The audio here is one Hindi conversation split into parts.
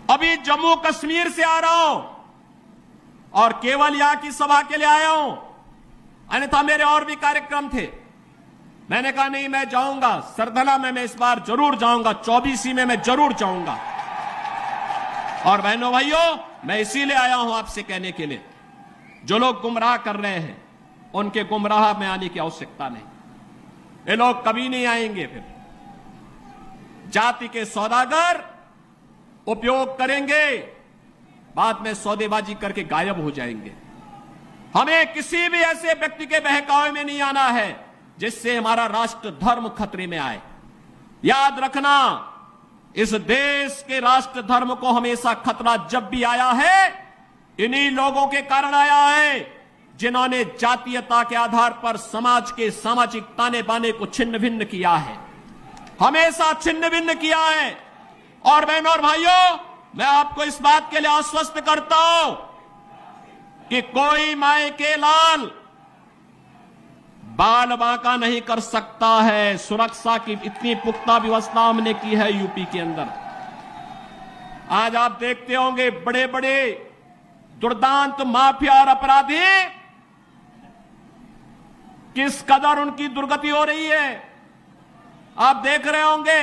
अभी जम्मू कश्मीर से आ रहा हूं और केवल यहां की सभा के लिए आया हूं, अन्यथा मेरे और भी कार्यक्रम थे। मैंने कहा नहीं, मैं जाऊंगा सरधना में, मैं इस बार जरूर जाऊंगा, 24 में मैं जरूर जाऊंगा। और बहनों भाइयों, मैं इसीलिए आया हूं आपसे कहने के लिए, जो लोग गुमराह कर रहे हैं उनके गुमराह में आने की आवश्यकता नहीं। ये लोग कभी नहीं आएंगे। फिर जाति के सौदागर उपयोग करेंगे, बाद में सौदेबाजी करके गायब हो जाएंगे। हमें किसी भी ऐसे व्यक्ति के बहकावे में नहीं आना है जिससे हमारा राष्ट्र धर्म खतरे में आए। याद रखना, इस देश के राष्ट्र धर्म को हमेशा खतरा जब भी आया है, इन्हीं लोगों के कारण आया है जिन्होंने जातीयता के आधार पर समाज के सामाजिक ताने बाने को छिन्न भिन्न किया है, हमेशा छिन्न भिन्न किया है। और बहनों और भाइयों, मैं आपको इस बात के लिए आश्वस्त करता हूं कि कोई माय के लाल बाल बांका नहीं कर सकता है। सुरक्षा की इतनी पुख्ता व्यवस्था हमने की है यूपी के अंदर। आज आप देखते होंगे बड़े बड़े दुर्दांत माफिया और अपराधी किस कदर उनकी दुर्गति हो रही है। आप देख रहे होंगे,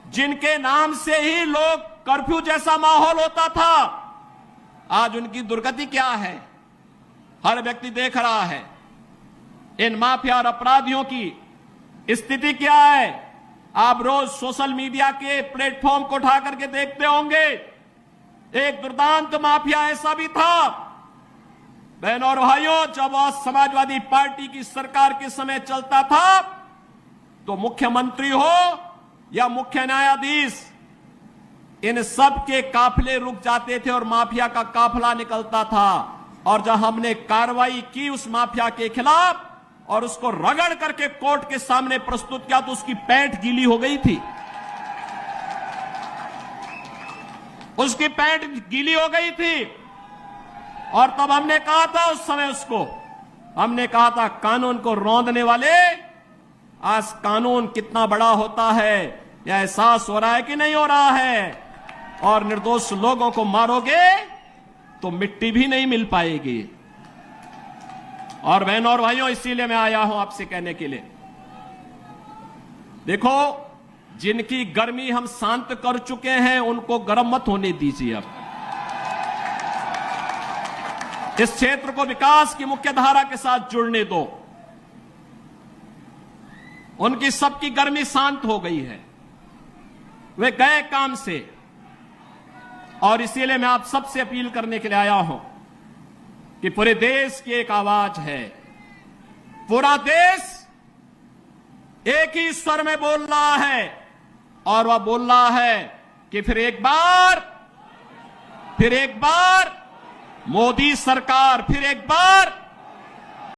जिनके नाम से ही लोग कर्फ्यू जैसा माहौल होता था, आज उनकी दुर्गति क्या है हर व्यक्ति देख रहा है। इन माफिया और अपराधियों की स्थिति क्या है, आप रोज सोशल मीडिया के प्लेटफॉर्म को उठा करके देखते होंगे। एक दुर्दांत माफिया ऐसा भी था, बहनों और भाइयों, जब आज समाजवादी पार्टी की सरकार के समय चलता था तो मुख्यमंत्री हो या मुख्य न्यायाधीश, इन सब के काफिले रुक जाते थे और माफिया का काफिला निकलता था। और जब हमने कार्रवाई की उस माफिया के खिलाफ और उसको रगड़ करके कोर्ट के सामने प्रस्तुत किया तो उसकी पैंट गीली हो गई थी, उसकी पैंट गीली हो गई थी। और तब हमने कहा था, उस समय उसको हमने कहा था, कानून को रौंदने वाले, आज कानून कितना बड़ा होता है यह एहसास हो रहा है कि नहीं हो रहा है। और निर्दोष लोगों को मारोगे तो मिट्टी भी नहीं मिल पाएगी। और बहनों और भाइयों, इसीलिए मैं आया हूं आपसे कहने के लिए, देखो, जिनकी गर्मी हम शांत कर चुके हैं उनको गर्म मत होने दीजिए। अब इस क्षेत्र को विकास की मुख्य धारा के साथ जुड़ने दो। उनकी सबकी गर्मी शांत हो गई है, वे गए काम से। और इसीलिए मैं आप सबसे अपील करने के लिए आया हूं कि पूरे देश की एक आवाज है, पूरा देश एक ही स्वर में बोल रहा है। और वह बोल रहा है कि फिर एक बार मोदी सरकार, फिर एक बार